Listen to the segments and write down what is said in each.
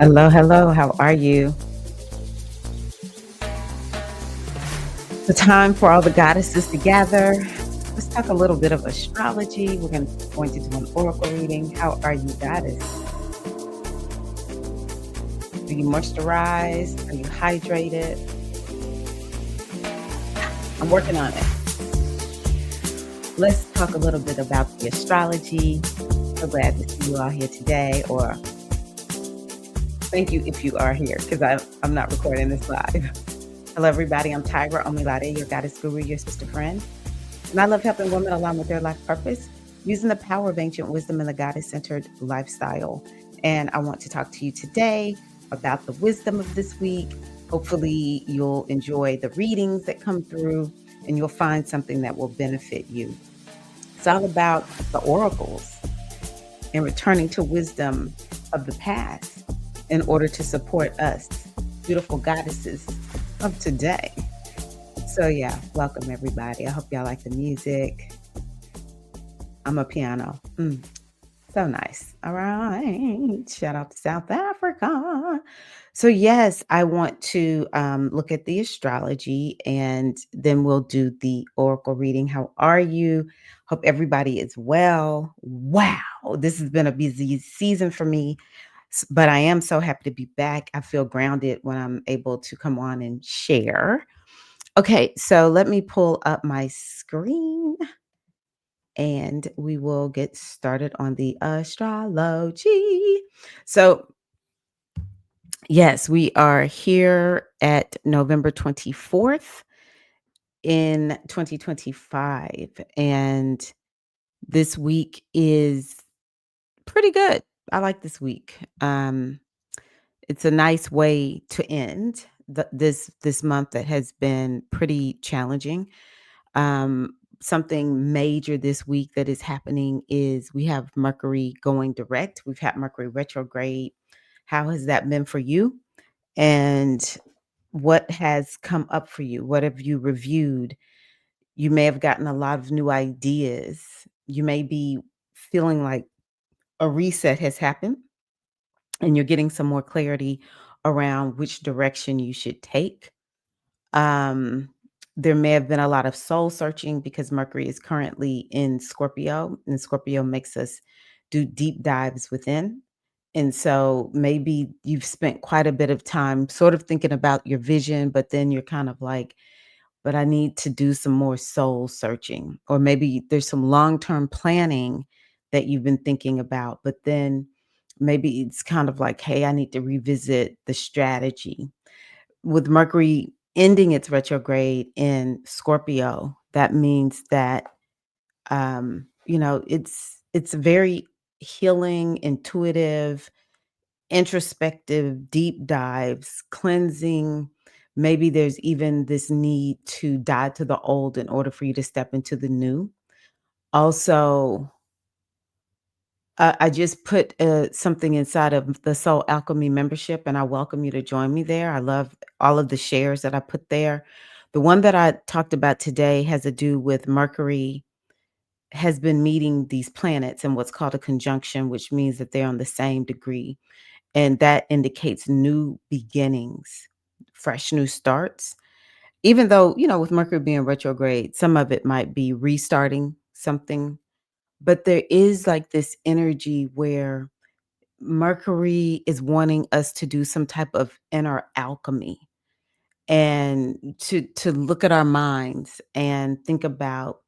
Hello, hello. How are you? The time for all the goddesses to gather. Let's talk a little bit of astrology. We're going to do an oracle reading. How are you, goddess? Are you moisturized? Are you hydrated? I'm working on it. Let's talk a little bit about the astrology. So glad to see you all here today, or thank you if you are here because I'm not recording this live. Hello, everybody. I'm Tyra Omilade, your goddess guru, your sister friend. And I love helping women align with their life purpose using the power of ancient wisdom and the goddess centered lifestyle. And I want to talk to you today about the wisdom of this week. Hopefully, you'll enjoy the readings that come through and you'll find something that will benefit you. It's all about the oracles and returning to wisdom of the past in order to support us, beautiful goddesses of today. So yeah, welcome everybody. I hope y'all like the music. I'm a piano. So nice. All right. Shout out to South Africa. So yes, I want to look at the astrology and then we'll do the oracle reading. How are you? Hope everybody is well. Wow. This has been a busy season for me, but I am so happy to be back. I feel grounded when I'm able to come on and share. Okay, so let me pull up my screen and we will get started on the astrology. So, yes, we are here at November 24th in 2025. And this week is pretty good. I like this week. It's a nice way to end this month that has been pretty challenging. Something major this week that is happening is we have Mercury going direct. We've had Mercury retrograde. How has that been for you? And what has come up for you? What have you reviewed? You may have gotten a lot of new ideas. You may be feeling like a reset has happened and you're getting some more clarity around which direction you should take. Um, there may have been a lot of soul searching because Mercury is currently in Scorpio, and Scorpio makes us do deep dives within. And so maybe you've spent quite a bit of time sort of thinking about your vision, but then you're kind of like, but I need to do some more soul searching. Or maybe there's some long term planning that you've been thinking about, but then maybe it's kind of like, hey, I need to revisit the strategy with Mercury ending its retrograde in Scorpio. That means that it's very healing, intuitive, introspective, deep dives, cleansing. Maybe there's even this need to die to the old in order for you to step into the new. Also, I just put something inside of the Soul Alchemy membership, and I welcome you to join me there. I love all of the shares that I put there. The one that I talked about today has to do with Mercury has been meeting these planets in what's called a conjunction, which means that they're on the same degree. And that indicates new beginnings, fresh new starts. Even though, with Mercury being retrograde, some of it might be restarting something, but there is like this energy where Mercury is wanting us to do some type of inner alchemy and to look at our minds and think about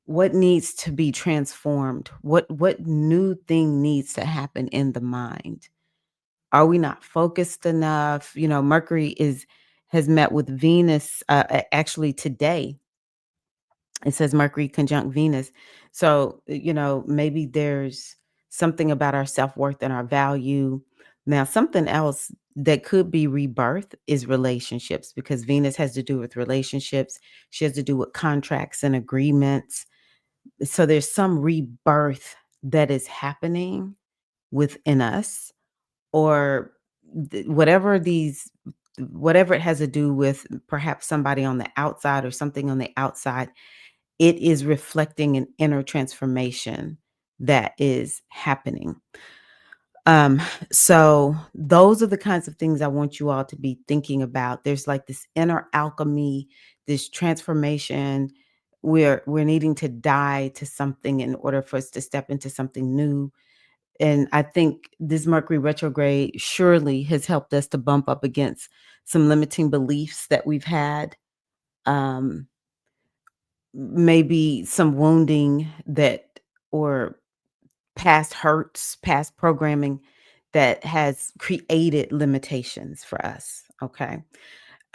what needs to be transformed, what new thing needs to happen in the mind. Are we not focused enough? Mercury is has met with Venus actually today. It says Mercury conjunct Venus. So, maybe there's something about our self-worth and our value. Now, something else that could be rebirth is relationships because Venus has to do with relationships. She has to do with contracts and agreements. So there's some rebirth that is happening within us or whatever it has to do with perhaps somebody on the outside or something on the outside, it is reflecting an inner transformation that is happening. Um, so those are the kinds of things I want you all to be thinking about. There's like this inner alchemy, this transformation. We're needing to die to something in order for us to step into something new. And I think this Mercury retrograde surely has helped us to bump up against some limiting beliefs that we've had. Um, Maybe some wounding that or past hurts, past programming that has created limitations for us, okay?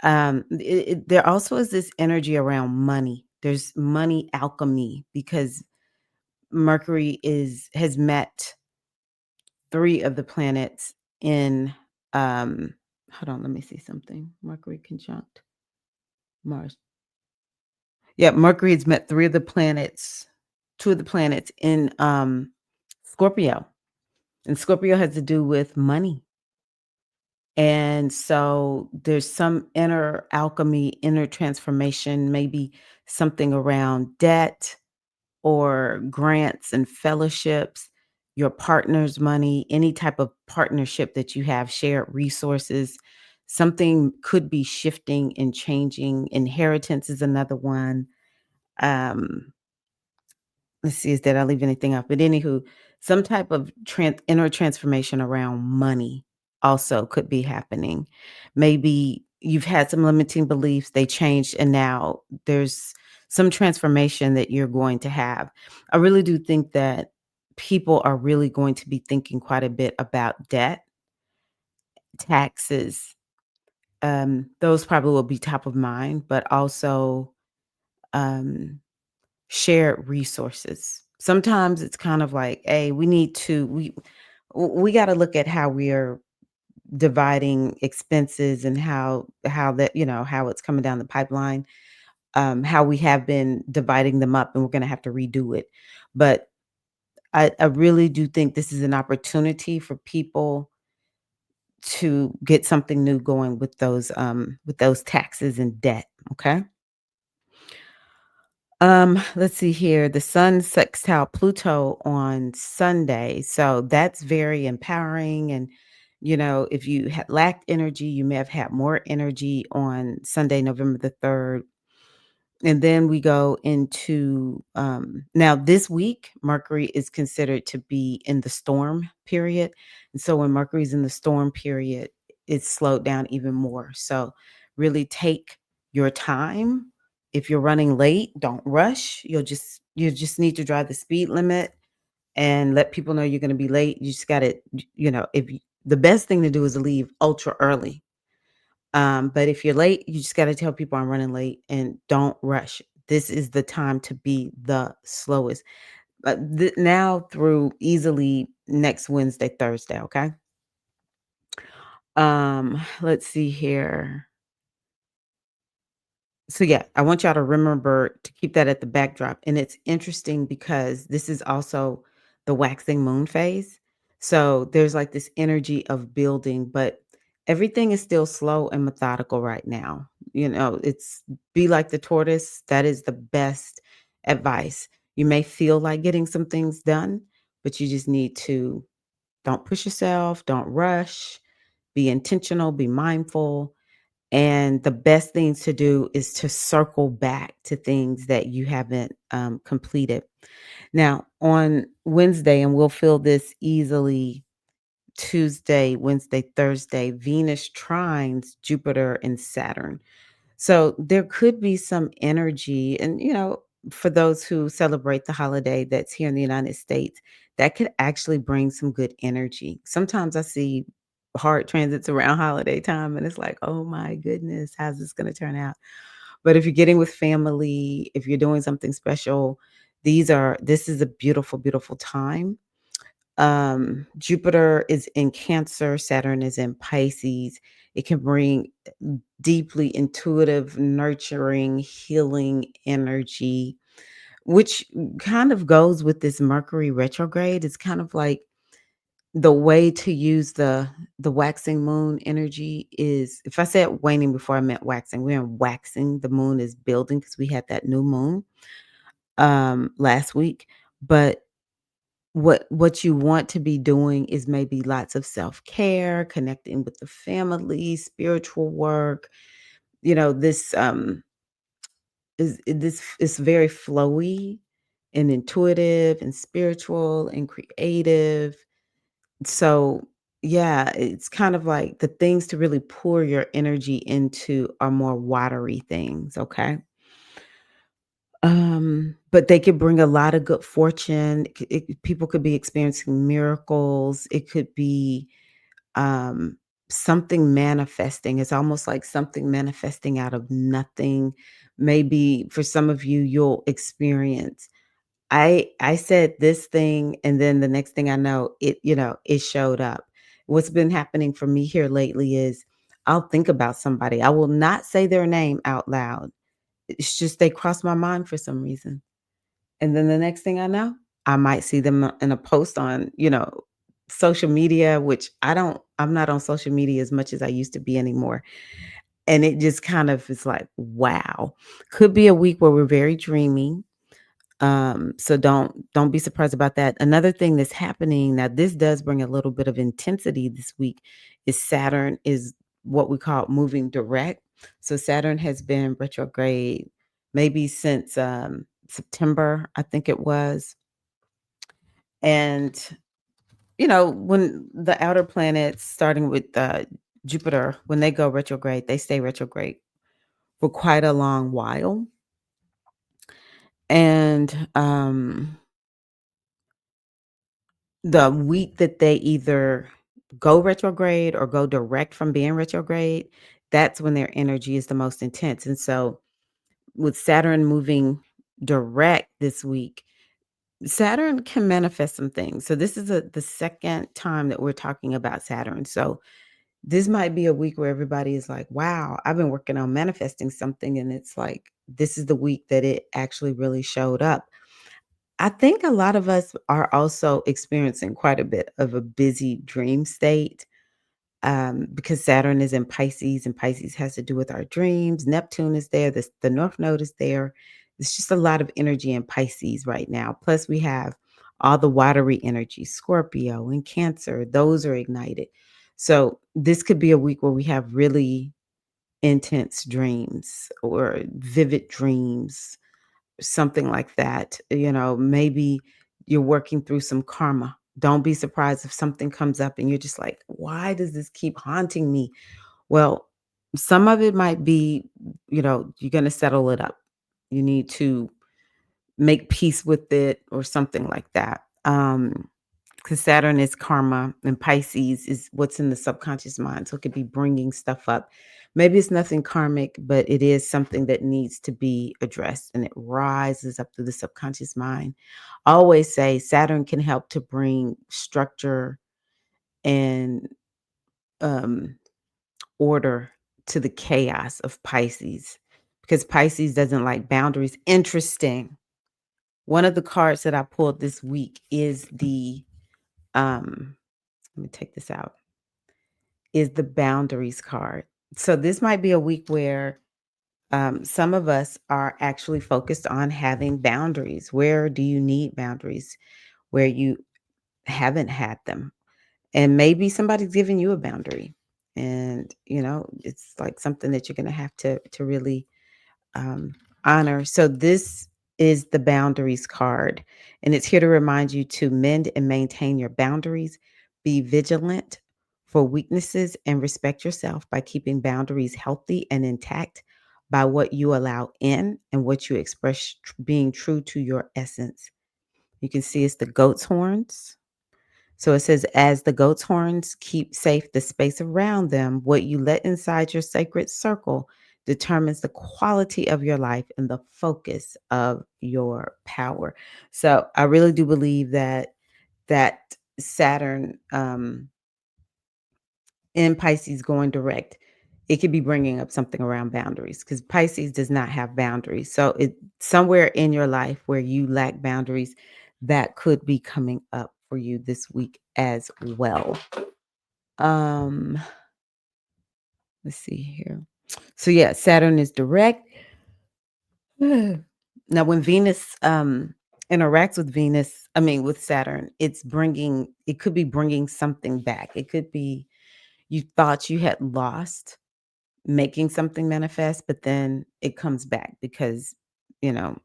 There also is this energy around money. There's money alchemy because Mercury is has met 3 of the planets in, hold on, let me see something. Mercury conjunct Mars. Yeah, Mercury has met 3 of the planets, 2 of the planets in, Scorpio, and Scorpio has to do with money. And so there's some inner alchemy, inner transformation, maybe something around debt or grants and fellowships, your partner's money, any type of partnership that you have, shared resources. Something could be shifting and changing. Inheritance is another one. Um, Let's see, is did I leave anything out? But anywho, some type of inner transformation around money also could be happening. Maybe you've had some limiting beliefs, they changed, and now there's some transformation that you're going to have. I really do think that people are really going to be thinking quite a bit about debt, taxes. Those probably will be top of mind, but also um shared resources. Sometimes it's kind of like, hey, we need to we got to look at how we are dividing expenses and how that, how it's coming down the pipeline, how we have been dividing them up and we're going to have to redo it. But I really do think this is an opportunity for people to get something new going with those taxes and debt. Okay. Let's see here. The sun sextile Pluto on Sunday. So that's very empowering. And, if you had lacked energy, you may have had more energy on Sunday, November the 3rd. And then we go into now this week, Mercury is considered to be in the storm period. And so when Mercury's in the storm period, it's slowed down even more. So really take your time. If you're running late, don't rush. You just need to drive the speed limit and let people know you're going to be late. You just got to, the best thing to do is to leave ultra early, but if you're late, you just gotta tell people I'm running late and don't rush. This is the time to be the slowest. Now through easily next Wednesday, Thursday, okay? Let's see here. So yeah, I want y'all to remember to keep that at the backdrop. And it's interesting because this is also the waxing moon phase. So there's like this energy of building, but everything is still slow and methodical right now. It's be like the tortoise. That is the best advice. You may feel like getting some things done, but you just need to don't push yourself, don't rush, be intentional, be mindful, and the best things to do is to circle back to things that you haven't completed. Now, on Wednesday, and we'll feel this easily Tuesday, Wednesday, Thursday, Venus trines Jupiter and Saturn. So there could be some energy, and for those who celebrate the holiday that's here in the United States, that could actually bring some good energy. Sometimes I see hard transits around holiday time, and it's like, oh my goodness, how's this going to turn out? But if you're getting with family, if you're doing something special, this is a beautiful, beautiful time. Jupiter is in Cancer, Saturn is in Pisces. It can bring deeply intuitive, nurturing, healing energy, which kind of goes with this Mercury retrograde. It's kind of like the way to use the waxing moon energy is, if I said waning before I meant waxing, we're in waxing. The moon is building because we had that new moon last week. But what you want to be doing is maybe lots of self-care, connecting with the family, spiritual work. This is very flowy and intuitive and spiritual and creative. So, yeah, it's kind of like the things to really pour your energy into are more watery things, okay? But they could bring a lot of good fortune. People could be experiencing miracles. It could be um, something manifesting. It's almost like something manifesting out of nothing. Maybe for some of you, you'll experience. I said this thing, and then the next thing I know, it showed up. What's been happening for me here lately is I'll think about somebody. I will not say their name out loud. It's just they cross my mind for some reason. And then the next thing I know, I might see them in a post on, social media, which I'm not on social media as much as I used to be anymore. And it just kind of is like, wow. Could be a week where we're very dreamy. So don't be surprised about that. Another thing that's happening now, this does bring a little bit of intensity this week, is Saturn is what we call moving direct. So Saturn has been retrograde maybe since September, I think it was. And when the outer planets, starting with Jupiter, when they go retrograde, they stay retrograde for quite a long while. And the week that they either go retrograde or go direct from being retrograde, that's when their energy is the most intense. And so with Saturn moving direct this week, Saturn can manifest some things. So this is the second time that we're talking about Saturn. So this might be a week where everybody is like, wow, I've been working on manifesting something. And it's like, this is the week that it actually really showed up. I think a lot of us are also experiencing quite a bit of a busy dream state, because Saturn is in Pisces, and Pisces has to do with our dreams. Neptune is there. The North Node is there. It's just a lot of energy in Pisces right now. Plus, we have all the watery energy, Scorpio and Cancer. Those are ignited. So this could be a week where we have really intense dreams or vivid dreams, something like that. Maybe you're working through some karma. Don't be surprised if something comes up and you're just like, why does this keep haunting me? Well, some of it might be, you're going to settle it up. You need to make peace with it or something like that. Because Saturn is karma and Pisces is what's in the subconscious mind. So it could be bringing stuff up. Maybe it's nothing karmic, but it is something that needs to be addressed and it rises up through the subconscious mind. I always say Saturn can help to bring structure and um, order to the chaos of Pisces, because Pisces doesn't like boundaries. Interesting. One of the cards that I pulled this week is um, let me take this out, is the boundaries card. So this might be a week where some of us are actually focused on having boundaries. Where do you need boundaries? Where you haven't had them. And maybe somebody's giving you a boundary. And, it's like something that you're going to have to really um, honor. So this is the boundaries card, and it's here to remind you to mend and maintain your boundaries. Be vigilant for weaknesses and respect yourself by keeping boundaries healthy and intact by what you allow in and what you express, being true to your essence. You can see it's the goat's horns. So it says, as the goat's horns keep safe the space around them, what you let inside your sacred circle determines the quality of your life and the focus of your power. So I really do believe that Saturn in Pisces going direct, it could be bringing up something around boundaries, because Pisces does not have boundaries. So it somewhere in your life where you lack boundaries, that could be coming up for you this week as well. Um, let's see here. So yeah, Saturn is direct. Now when Venus interacts with Venus, I mean, with Saturn, it could be bringing something back. It could be you thought you had lost making something manifest, but then it comes back because, you know,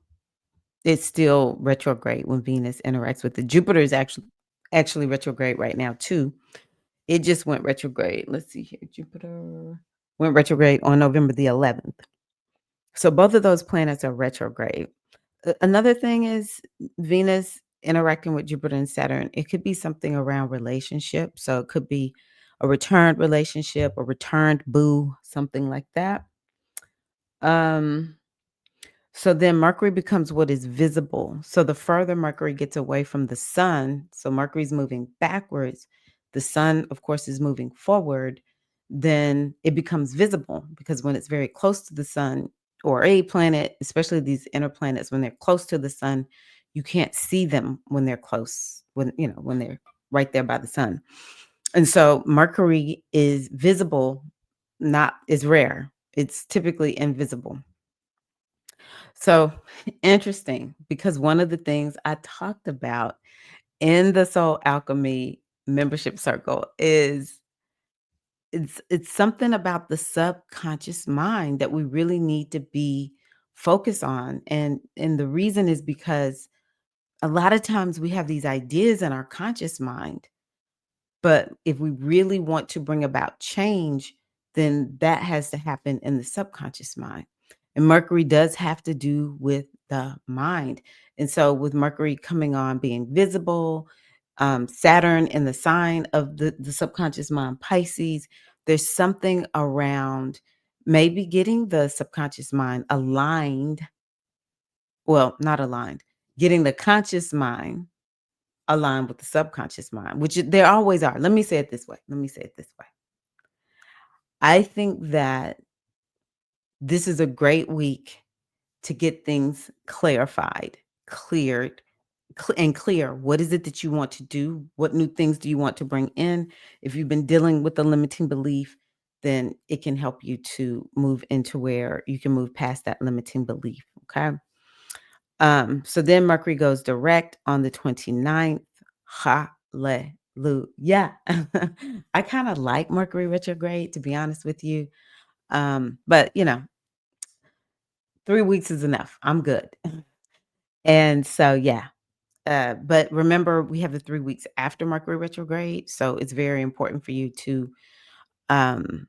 it's still retrograde when Venus interacts with it. Jupiter is actually retrograde right now too. It just went retrograde. Let's see here. Jupiter went retrograde on November the 11th. So both of those planets are retrograde. Another thing is Venus interacting with Jupiter and Saturn. It could be something around relationship. So it could be a returned relationship, a returned boo, something like that. Um, so then Mercury becomes what is visible. So the further Mercury gets away from the sun, so Mercury's moving backwards, the sun, of course, is moving forward, then it becomes visible because when it's very close to the sun or a planet, especially these inner planets, when they're close to the sun, you can't see them when they're close, when they're right there by the sun. And so Mercury is visible, not is rare. It's typically invisible. So interesting because one of the things I talked about in the Soul Alchemy membership circle is it's something about the subconscious mind that we really need to be focused on. And the reason is because a lot of times we have these ideas in our conscious mind, but if we really want to bring about change, then that has to happen in the subconscious mind. And Mercury does have to do with the mind. And so, with Mercury coming on being visible, Saturn in the sign of the subconscious mind, Pisces, there's something around maybe getting the subconscious mind aligned. Well, not aligned, getting the conscious mind aligned with the subconscious mind, which there always are. Let me say it this way. Let me say it this way. I think that this is a great week to get things clarified, cleared, and clear. What is it that you want to do? What new things do you want to bring in? If you've been dealing with a limiting belief, then it can help you to move into where you can move past that limiting belief. Okay. So then Mercury goes direct on the 29th. Hallelujah. I kind of like Mercury retrograde, to be honest with you. But 3 weeks is enough. I'm good. And so, yeah. But remember, we have the 3 weeks after Mercury retrograde. So it's very important for you to um,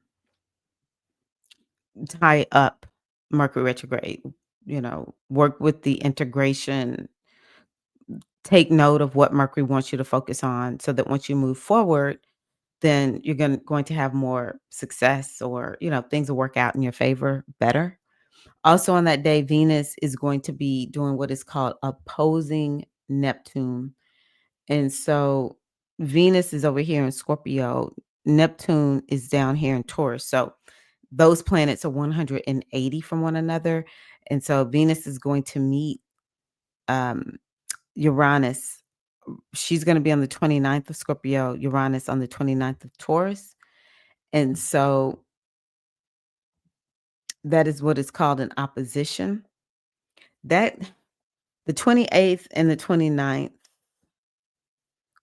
tie up Mercury retrograde, work with the integration, take note of what Mercury wants you to focus on so that once you move forward, then you're going to have more success or, things will work out in your favor better. Also on that day, Venus is going to be doing what is called opposing Neptune. And so Venus is over here in Scorpio. Neptune is down here in Taurus. So those planets are 180 from one another. And so Venus is going to meet um, Uranus. She's going to be on the 29th of Scorpio, Uranus on the 29th of Taurus. And so that is what is called an opposition. That the 28th and the 29th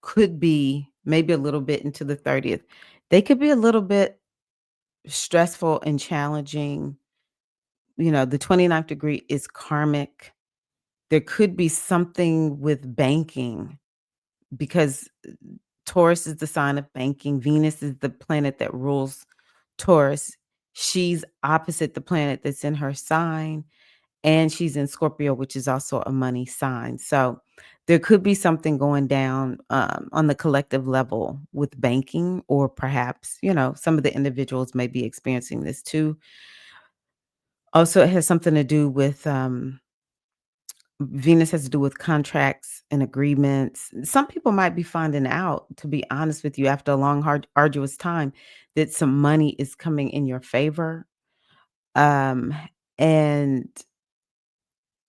could be maybe a little bit into the 30th. They could be a little bit stressful and challenging. The 29th degree is karmic. There could be something with banking because Taurus is the sign of banking. Venus is the planet that rules Taurus. She's opposite the planet that's in her sign, and she's in Scorpio, which is also a money sign. So there could be something going down on the collective level with banking, or perhaps, some of the individuals may be experiencing this too. Also, it has something to do with Venus has to do with contracts and agreements. Some people might be finding out, to be honest with you, after a long, hard, arduous time, that some money is coming in your favor. Um, and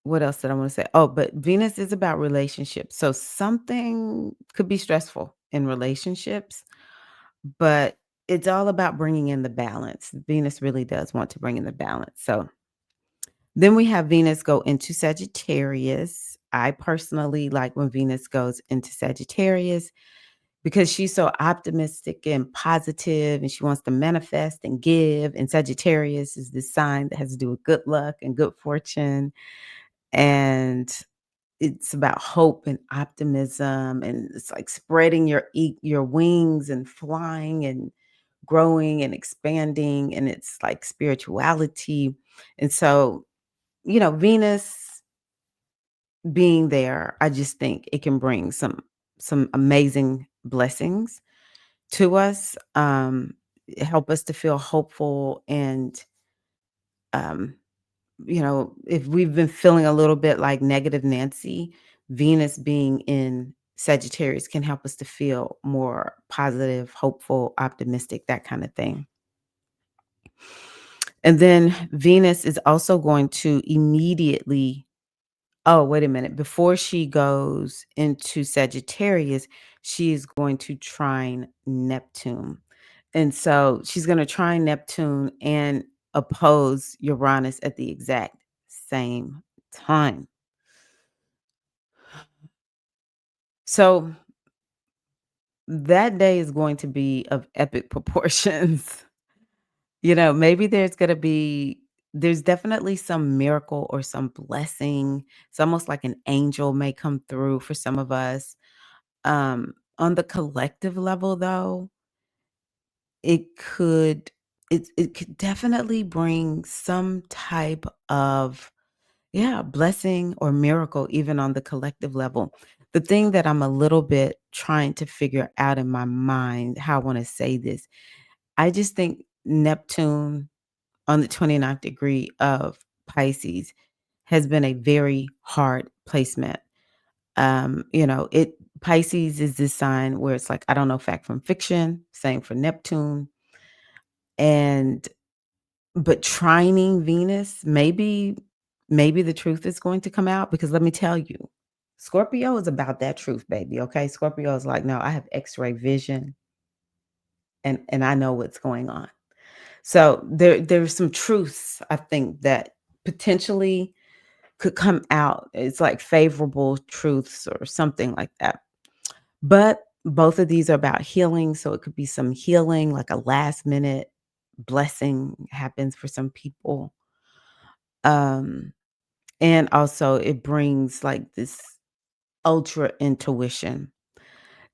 what else did I want to say? Oh, but Venus is about relationships. So something could be stressful in relationships, but it's all about bringing in the balance. Venus really does want to bring in the balance. So then we have Venus go into Sagittarius I personally like when Venus goes into Sagittarius because she's so optimistic and positive and she wants to manifest and give. And Sagittarius is this sign that has to do with good luck and good fortune. And it's about hope and optimism, and it's like spreading your wings and flying and growing and expanding, and it's like spirituality. And so, Venus being there, I just think it can bring some amazing blessings to us, help us to feel hopeful and um if we've been feeling a little bit like negative Nancy, Venus being in Sagittarius can help us to feel more positive, hopeful, optimistic, that kind of thing. And then Venus is also going to immediately, oh, wait a minute, before she goes into Sagittarius, she is going to trine Neptune. And so she's going to trine Neptune and oppose Uranus at the exact same time. So that day is going to be of epic proportions. Maybe there's definitely some miracle or some blessing. It's almost like an angel may come through for some of us. On the collective level though, it could it could definitely bring some type of, yeah, blessing or miracle even on the collective level. The thing that I'm a little bit trying to figure out in my mind, how I wanna say this, I just think Neptune on the 29th degree of Pisces has been a very hard placement. It Pisces is this sign where it's like, I don't know fact from fiction, same for Neptune. And but trining Venus, maybe the truth is going to come out because let me tell you, Scorpio is about that truth, baby. Okay. Scorpio is like, no, I have X-ray vision and I know what's going on. So there's some truths I think that potentially could come out. It's like favorable truths or something like that. But both of these are about healing. So it could be some healing, like a last minute blessing happens for some people. Um, and also it brings like this ultra intuition.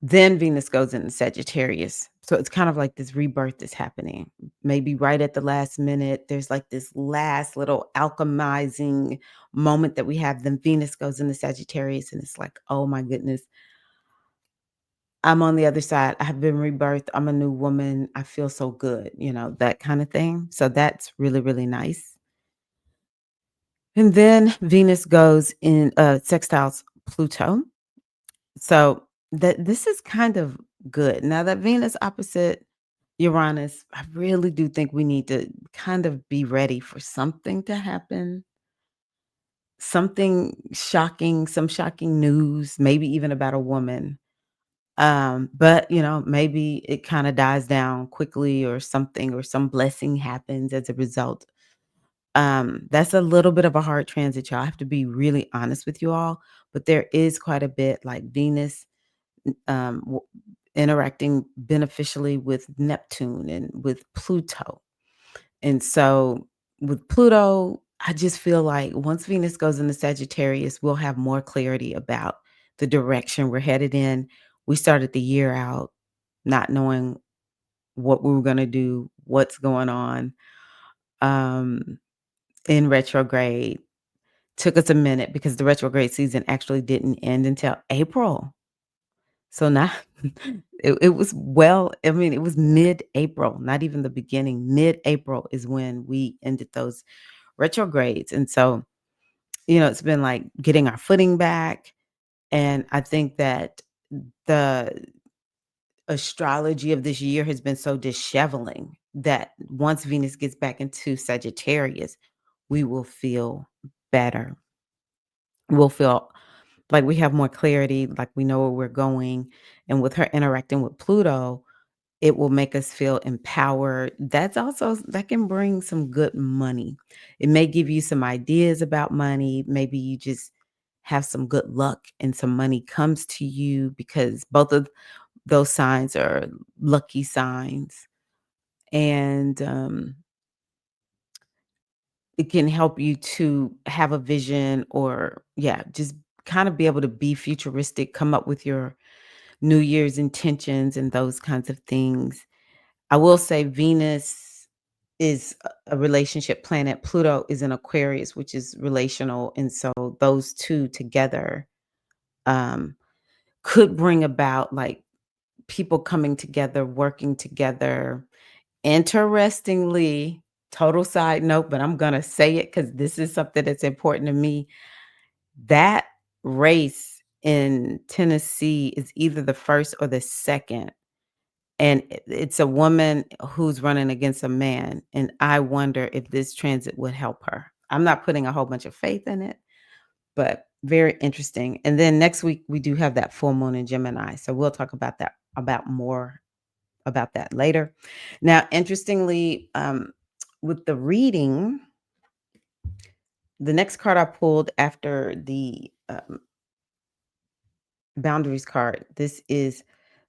Then Venus goes into Sagittarius. So it's kind of like this rebirth is happening. Maybe right at the last minute, there's like this last little alchemizing moment that we have. Then Venus goes into Sagittarius, and it's like, oh my goodness, I'm on the other side. I have been rebirthed. I'm a new woman. I feel so good, that kind of thing. So that's really, really nice. And then Venus goes in sextiles Pluto. So this is kind of good. Now that Venus opposite Uranus, I really do think we need to kind of be ready for something to happen. Something shocking, some shocking news, maybe even about a woman. But maybe it kind of dies down quickly or something, or some blessing happens as a result. That's a little bit of a hard transit, y'all. I have to be really honest with you all, but there is quite a bit like Venus w interacting beneficially with Neptune and with Pluto. And so with Pluto, I just feel like once Venus goes into Sagittarius, we'll have more clarity about the direction we're headed in. We started the year out not knowing what we were gonna do, what's going on, um, in retrograde. Took us a minute because the retrograde season actually didn't end until April. So now it was I mean, it was mid-April, not even the beginning. Mid-April is when we ended those retrogrades. And so, it's been like getting our footing back. And I think that the astrology of this year has been so disheveling that once Venus gets back into Sagittarius, we will feel better. We'll feel like we have more clarity, like we know where we're going. And with her interacting with Pluto, it will make us feel empowered. That can bring some good money. It may give you some ideas about money. Maybe you just have some good luck and some money comes to you because both of those signs are lucky signs. And it can help you to have a vision or, yeah, just kind of be able to be futuristic, come up with your New Year's intentions and those kinds of things. I will say Venus is a relationship planet. Pluto is in Aquarius, which is relational. And so those two together um, could bring about like people coming together, working together. Interestingly, total side note, but I'm going to say it because this is something that's important to me. That race in Tennessee is either the first or the second. And it's a woman who's running against a man, and I wonder if this transit would help her. I'm not putting a whole bunch of faith in it, but very interesting. And then next week we do have that full moon in Gemini, so we'll talk about that about more about that later. Now, interestingly, with the reading, the next card I pulled after the boundaries card, this is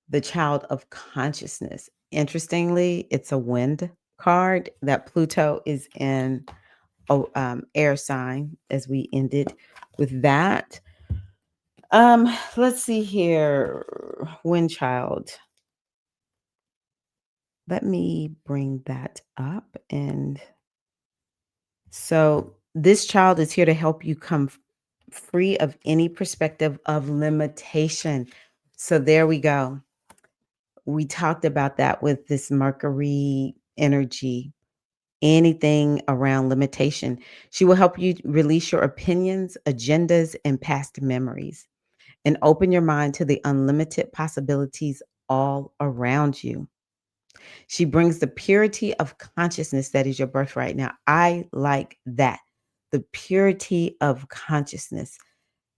the child of consciousness. Interestingly, it's a wind card that Pluto is in air sign as we ended with that. Let's see here. Wind child. Let me bring that up. And so this child is here to help you come free of any perspective of limitation. So there we go. We talked about that with this Mercury energy, anything around limitation. She will help you release your opinions, agendas, and past memories and open your mind to the unlimited possibilities all around you. She brings the purity of consciousness that is your birthright. Now, I like that. The purity of consciousness.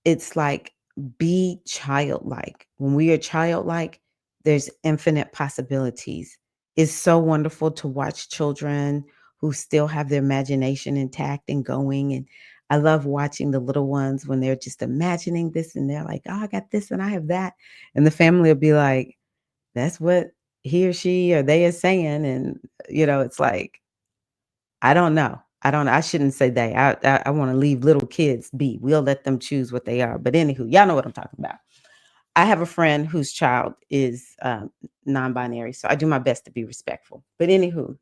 It's like be childlike. When we are childlike, there's infinite possibilities. It's so wonderful to watch children who still have their imagination intact and going. And I love watching the little ones when they're just imagining this and they're like, oh, I got this and I have that. And the family will be like, that's what he or she or they are saying. And, it's like, I don't know. I shouldn't say they. I wanna leave little kids be. We'll let them choose what they are. But anywho, y'all know what I'm talking about. I have a friend whose child is, non-binary, so I do my best to be respectful. But anywho,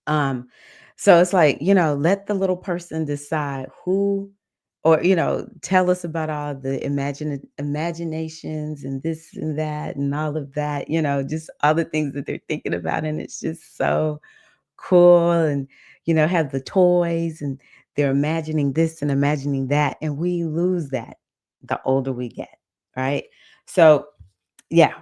um, so it's like, let the little person decide who or, tell us about all the imaginations and this and that and all of that, just all the things that they're thinking about, and it's just so cool and have the toys and they're imagining this and imagining that and we lose that the older we get, right? So yeah,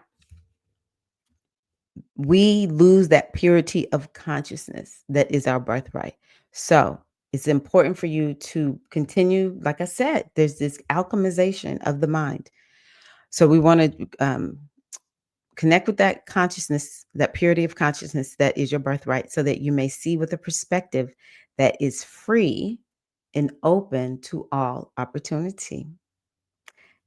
we lose that purity of consciousness that is our birthright. So it's important for you to continue, like I said, there's this alchemization of the mind. So we want to connect with that consciousness, that purity of consciousness that is your birthright, so that you may see with a perspective that is free and open to all opportunity,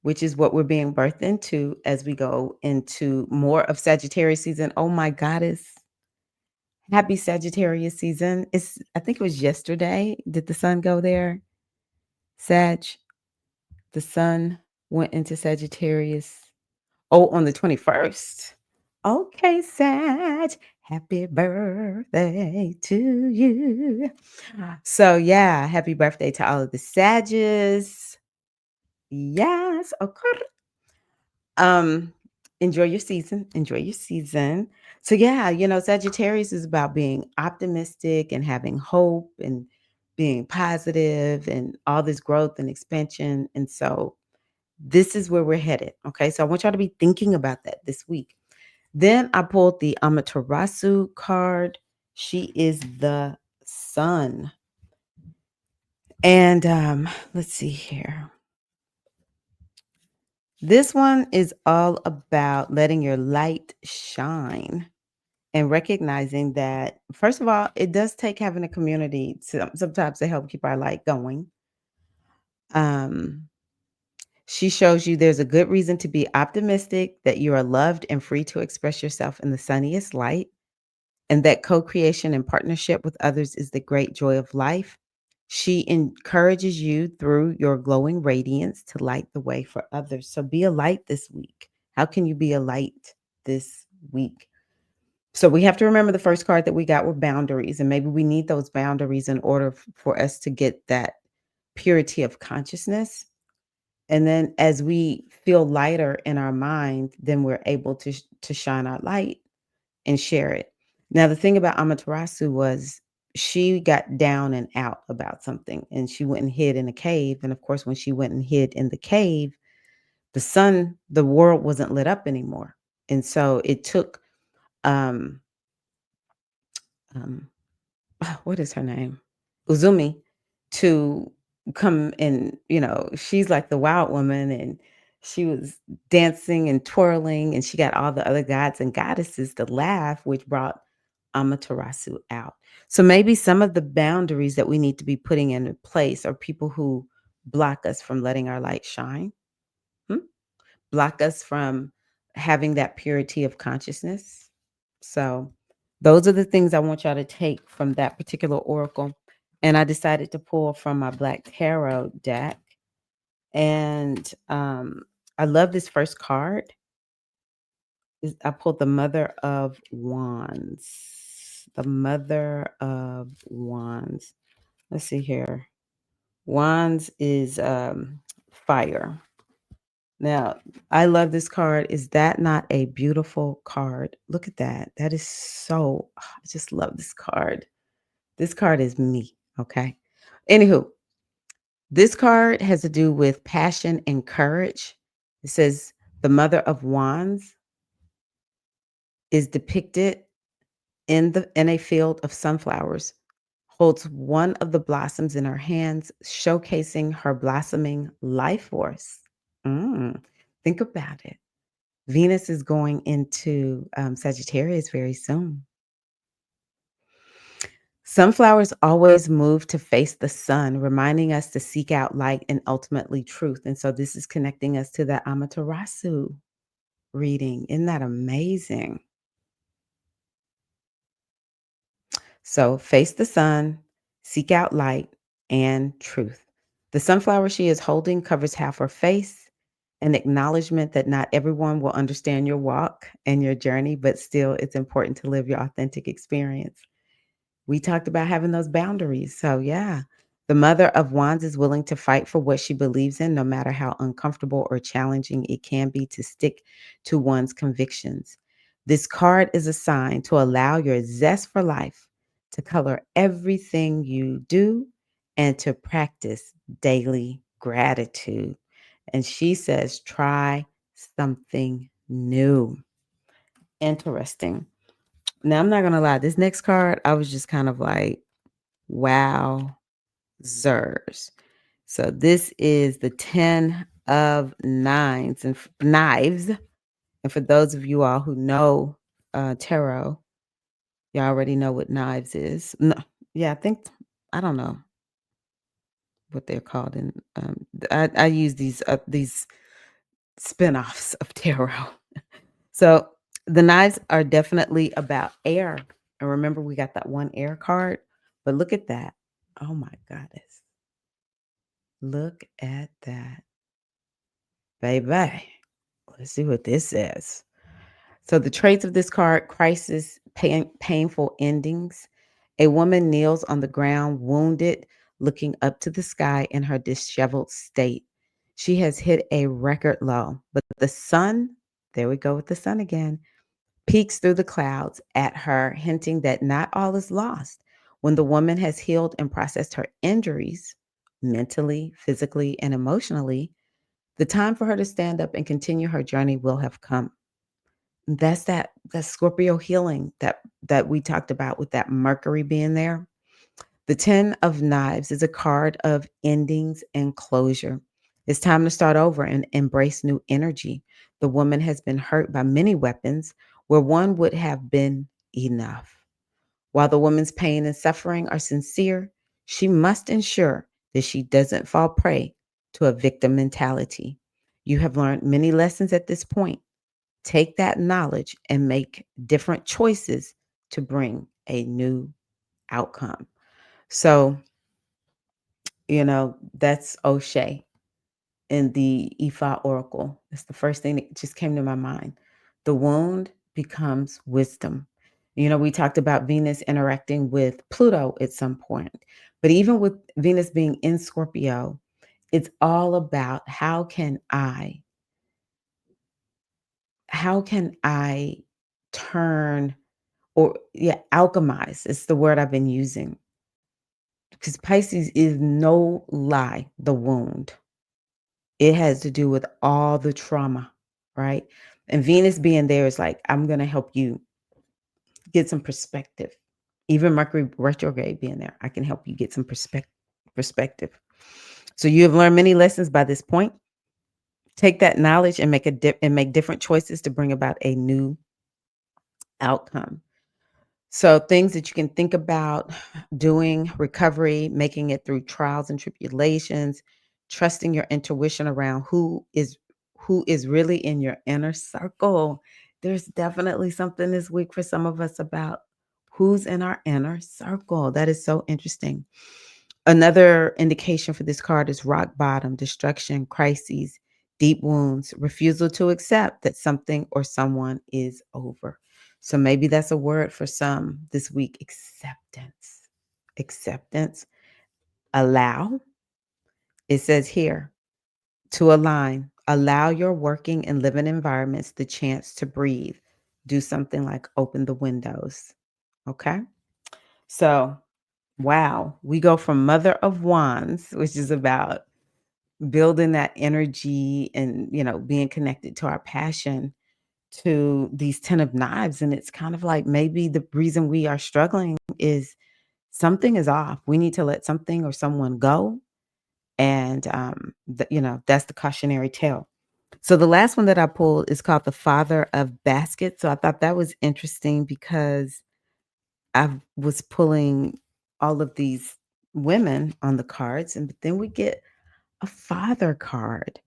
which is what we're being birthed into as we go into more of Sagittarius season. Oh my goddess. Happy Sagittarius season. I think it was yesterday. Did the sun go there? Sag, the sun went into Sagittarius. Oh, on the 21st. Okay, Sag, happy birthday to you. So, yeah, happy birthday to all of the Sages. Yes, okay. Um, enjoy your season. Enjoy your season. So, yeah, Sagittarius is about being optimistic and having hope and being positive and all this growth and expansion. And so, this is where we're headed. Okay. So, I want y'all to be thinking about that this week. Then I pulled the Amaterasu card. She is the sun. And let's see here. This one is all about letting your light shine and recognizing that, first of all, it does take having a community sometimes to help keep our light going. Um, She shows you there's a good reason to be optimistic, that you are loved and free to express yourself in the sunniest light, and that co creation and partnership with others is the great joy of life. She encourages you through your glowing radiance to light the way for others. So be a light this week. How can you be a light this week? So we have to remember the first card that we got were boundaries, and maybe we need those boundaries in order for us to get that purity of consciousness. And then as we feel lighter in our mind, then we're able to shine our light and share it. Now, the thing about Amaterasu was she got down and out about something, and she went and hid in a cave. And of course, when she went and hid in the cave, the world wasn't lit up anymore. And so it took um um what is her name? Uzumi to come and, she's like the wild woman, and she was dancing and twirling, and she got all the other gods and goddesses to laugh, which brought Amaterasu out. So maybe some of the boundaries that we need to be putting into place are people who block us from letting our light shine, hmm, block us from having that purity of consciousness. So those are the things I want y'all to take from that particular oracle. And I decided to pull from my Black Tarot deck. And I love this first card. I pulled the Mother of Wands. The Mother of Wands. Let's see here. Wands is fire. Now, I love this card. Is that not a beautiful card? Look at that. That is so, I just love this card. This card is me. Okay. Anywho, this card has to do with passion and courage. It says the Mother of Wands is depicted in a field of sunflowers, holds one of the blossoms in her hands, showcasing her blossoming life force. Mm, think about it. Venus is going into Sagittarius very soon. Sunflowers always move to face the sun, reminding us to seek out light and ultimately truth. And so this is connecting us to the Amaterasu reading. Isn't that amazing? So face the sun, seek out light and truth. The sunflower she is holding covers half her face, an acknowledgement that not everyone will understand your walk and your journey, but still it's important to live your authentic experience. We talked about having those boundaries. So, yeah, the Mother of Wands is willing to fight for what she believes in, no matter how uncomfortable or challenging it can be to stick to one's convictions. This card is a sign to allow your zest for life to color everything you do and to practice daily gratitude. And she says, try something new. Interesting. Now, I'm not going to lie, this next card, I was just kind of like, wow, Zers. So this is the 10 of nines and knives. And for those of you all who know tarot, you already know what knives is. No, yeah, I don't know what they're called. And I use these spinoffs of tarot. So the knives are definitely about air. And remember, we got that one air card. But look at that. Oh my goddess. Look at that. Baby. Let's see what this says. So the traits of this card: crisis, painful endings. A woman kneels on the ground, wounded, looking up to the sky in her disheveled state. She has hit a record low, but the sun, there we go with the sun again, peeks through the clouds at her, hinting that not all is lost. When the woman has healed and processed her injuries, mentally, physically, and emotionally, the time for her to stand up and continue her journey will have come. That's that Scorpio healing that we talked about with that Mercury being there. The 10 of Knives is a card of endings and closure. It's time to start over and embrace new energy. The woman has been hurt by many weapons where one would have been enough. While the woman's pain and suffering are sincere, she must ensure that she doesn't fall prey to a victim mentality. You have learned many lessons at this point. Take that knowledge and make different choices to bring a new outcome. So, that's O'Shea in the Ifa Oracle. It's the first thing that just came to my mind. The wound becomes wisdom. We talked about Venus interacting with Pluto at some point, but even with Venus being in Scorpio, it's all about how can I turn or yeah, alchemize. It's the word I've been using because Pisces is no lie, the wound. It has to do with all the trauma, right? And Venus being there is like, I'm going to help you get some perspective. Even Mercury retrograde being there, I can help you get some perspective. So you have learned many lessons by this point. Take that knowledge and make different choices to bring about a new outcome. So things that you can think about doing, recovery, making it through trials and tribulations, trusting your intuition around who is really in your inner circle. There's definitely something this week for some of us about who's in our inner circle. That is so interesting. Another indication for this card is rock bottom, destruction, crises, deep wounds, refusal to accept that something or someone is over. So maybe that's a word for some this week: acceptance. Acceptance. Allow. It says here to align, allow your working and living environments the chance to breathe. Do something like open the windows. Okay. So, wow, we go from Mother of Wands, which is about building that energy and, being connected to our passion, to these 10 of knives. And it's kind of like maybe the reason we are struggling is something is off. We need to let something or someone go. And, that's the cautionary tale. So the last one that I pulled is called the Father of Baskets. So I thought that was interesting because I was pulling all of these women on the cards, and then we get a father card.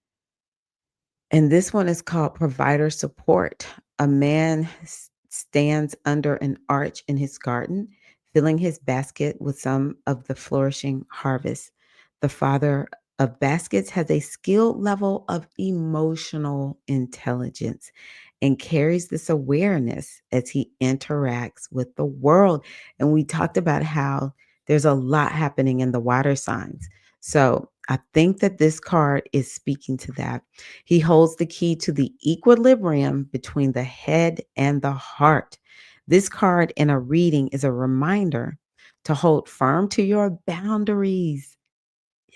And this one is called Provider Support. A man stands under an arch in his garden, filling his basket with some of the flourishing harvest. The father of baskets has a skilled level of emotional intelligence and carries this awareness as he interacts with the world. And we talked about how there's a lot happening in the water signs. So I think that this card is speaking to that. He holds the key to the equilibrium between the head and the heart. This card in a reading is a reminder to hold firm to your boundaries.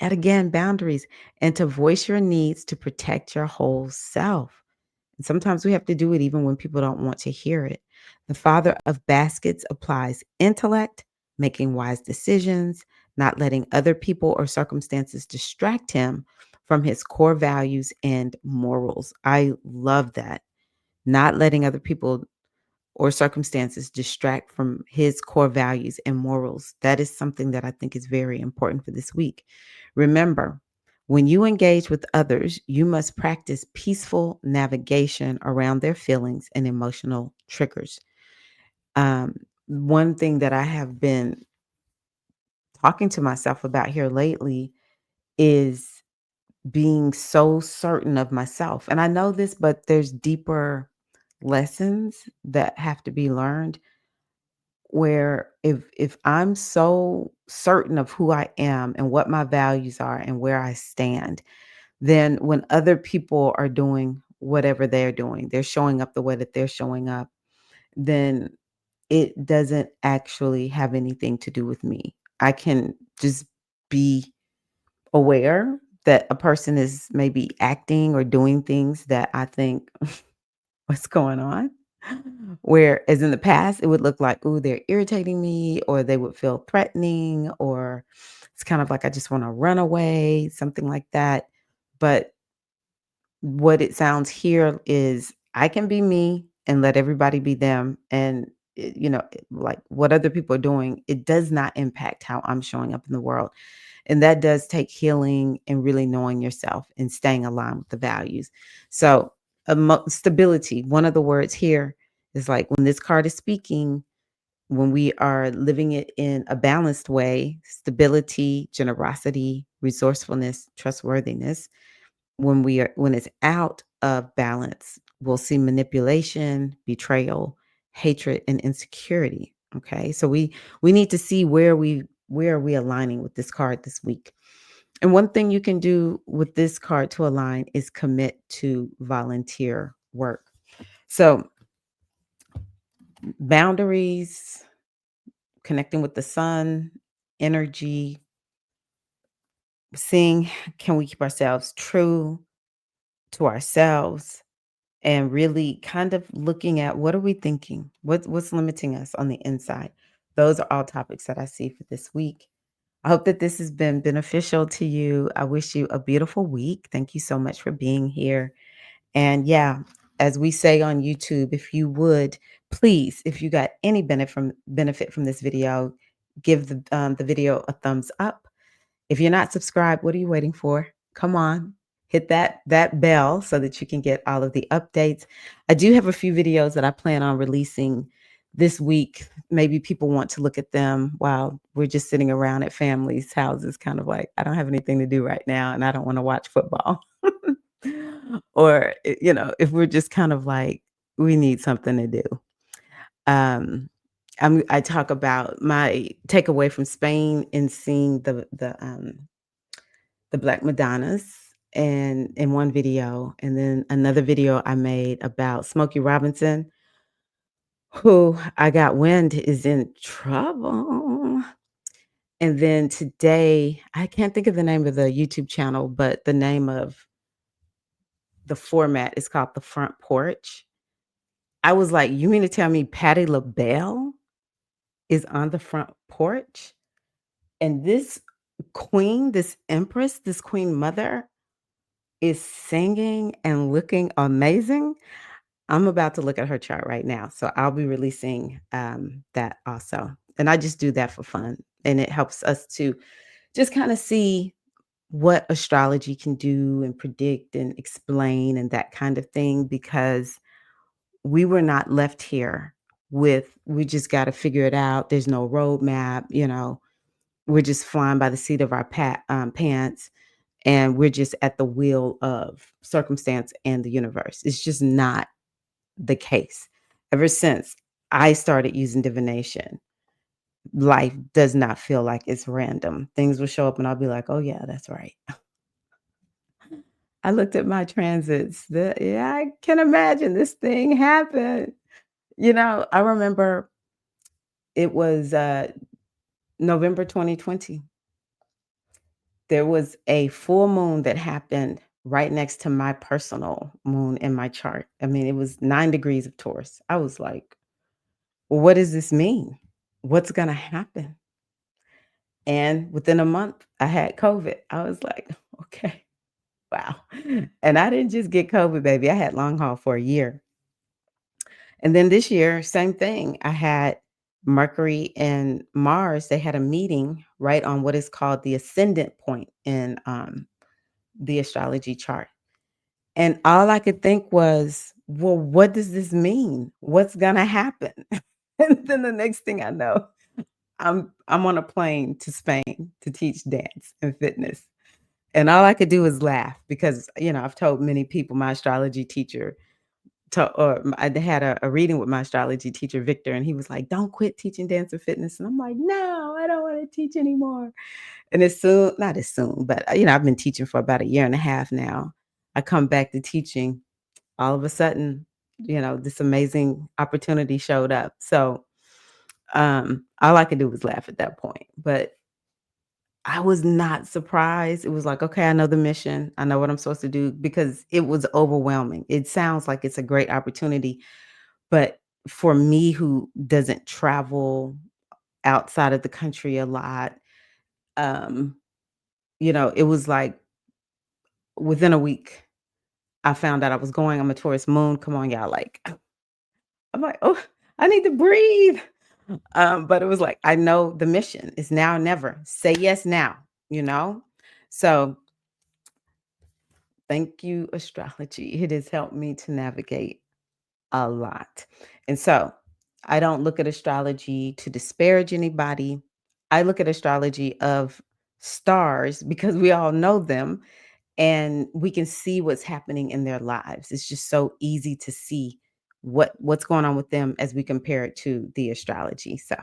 Yet again, boundaries, and to voice your needs to protect your whole self. And sometimes we have to do it even when people don't want to hear it. The father of baskets applies intellect, making wise decisions, not letting other people or circumstances distract him from his core values and morals. I love that. Not letting other people or circumstances distract from his core values and morals. That is something that I think is very important for this week. Remember, when you engage with others, you must practice peaceful navigation around their feelings and emotional triggers. Um, One thing that I have been talking to myself about here lately is being so certain of myself. And I know this, but there's deeper lessons that have to be learned, where if I'm so certain of who I am and what my values are and where I stand, then when other people are doing whatever they're doing, they're showing up the way that they're showing up, then it doesn't actually have anything to do with me. I can just be aware that a person is maybe acting or doing things that I think, what's going on? Whereas in the past, it would look like, "Ooh, they're irritating me," or they would feel threatening, or it's kind of like I just want to run away, something like that. But what it sounds here is I can be me and let everybody be them. And like what other people are doing, it does not impact how I'm showing up in the world. And that does take healing and really knowing yourself and staying aligned with the values. So, stability, one of the words here is like when this card is speaking, when we are living it in a balanced way, stability, generosity, resourcefulness, trustworthiness. When it's out of balance, we'll see manipulation, betrayal, hatred, and insecurity. Okay. So we need to see where are we aligning with this card this week. And one thing you can do with this card to align is commit to volunteer work. So boundaries, connecting with the sun, energy, seeing can we keep ourselves true to ourselves, and really kind of looking at what are we thinking? What's limiting us on the inside? Those are all topics that I see for this week. I hope that this has been beneficial to you. I wish you a beautiful week. Thank you so much for being here. And yeah, as we say on YouTube, if you would please, if you got any benefit from this video, give the video a thumbs up. If you're not subscribed, what are you waiting for? Come on, hit that bell so that you can get all of the updates. I do have a few videos that I plan on releasing this week. Maybe people want to look at them while we're just sitting around at families' houses, kind of like, I don't have anything to do right now and I don't want to watch football. Or, if we're just kind of like, we need something to do. Um, I talk about my takeaway from Spain and seeing the Black Madonnas and in one video, and then another video I made about Smokey Robinson, who I got wind is in trouble. And then today, I can't think of the name of the YouTube channel, but the name of the format is called The Front Porch. I was like, "You mean to tell me Patti LaBelle is on the front porch? And this queen, this empress, this queen mother is singing and looking amazing." I'm about to look at her chart right now, so I'll be releasing, that also, and I just do that for fun, and it helps us to just kinda see what astrology can do and predict and explain and that kind of thing, because we were not left here with, "We just gotta figure it out, there's no roadmap," we're just flying by the seat of our pants, and we're just at the will of circumstance and the universe. It's just not the case. Ever since I started using divination, life does not feel like it's random. Things will show up and I'll be like, "Oh yeah, that's right." I looked at my transits. Yeah, I can imagine this thing happened. I remember it was November 2020. There was a full moon that happened right next to my personal moon in my chart. I mean, it was 9 degrees of Taurus. I was like, "Well, what does this mean? What's gonna happen?" And within a month, I had COVID. I was like, "Okay, wow." And I didn't just get COVID, baby. I had long haul for a year. And then this year, same thing. I had Mercury and Mars, they had a meeting right on what is called the ascendant point in the astrology chart. And all I could think was, well, what does this mean? What's gonna happen? And then the next thing I know, I'm on a plane to Spain to teach dance and fitness. And all I could do is laugh because, I've told many people my astrology teacher I had a reading with my astrology teacher, Victor, and he was like, "Don't quit teaching dance and fitness." And I'm like, "No, I don't want to teach anymore." And as soon, not as soon, but I've been teaching for about a year and a half now. I come back to teaching, all of a sudden, this amazing opportunity showed up. So all I could do was laugh at that point. But I was not surprised. It was like, okay, I know the mission. I know what I'm supposed to do because it was overwhelming. It sounds like it's a great opportunity, but for me who doesn't travel outside of the country a lot, um, it was like within a week, I found out I was going. I'm a Taurus moon. Come on, y'all. Like, I'm like, oh. I need to breathe. But it was like, I know the mission is now or never. Say yes now, you know? So thank you, astrology. It has helped me to navigate a lot. And so I don't look at astrology to disparage anybody. I look at astrology of stars because we all know them and we can see what's happening in their lives. It's just so easy to see what's going on with them as we compare it to the astrology. So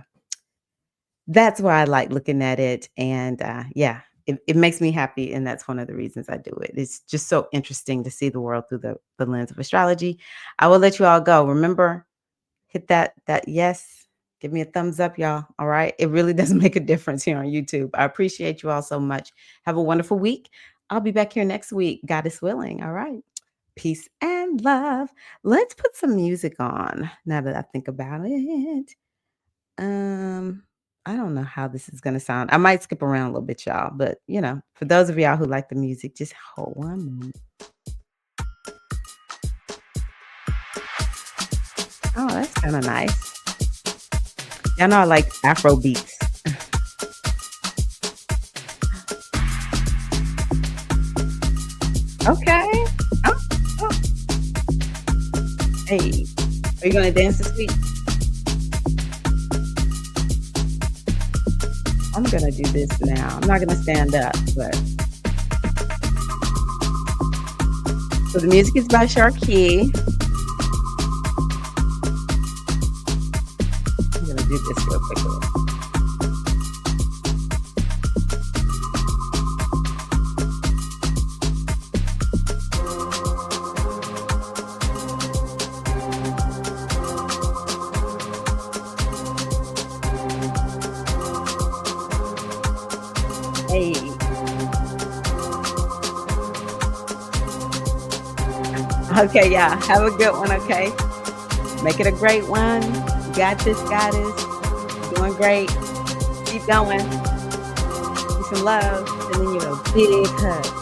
that's why I like looking at it. And yeah, it makes me happy. And that's one of the reasons I do it. It's just so interesting to see the world through the lens of astrology. I will let you all go. Remember, hit that yes. Give me a thumbs up, y'all. All right. It really does make a difference here on YouTube. I appreciate you all so much. Have a wonderful week. I'll be back here next week. God is willing. All right. Peace and love. Let's put some music on now that I think about it. Um, I don't know how this is gonna sound. I might skip around a little bit, y'all, but for those of y'all who like the music, just hold one moment. Oh, that's kind of nice. Y'all know I like Afro beats. Okay. Oh, oh. Hey, are you gonna dance this week? I'm gonna do this now. I'm not gonna stand up, but so the music is by Sharkey. I'm gonna do this real quickly. Hey, okay, yeah. Have a good one. Okay, make it a great one. You got this, goddess. Doing great. Keep going. Peace and love. Sending you a big hug.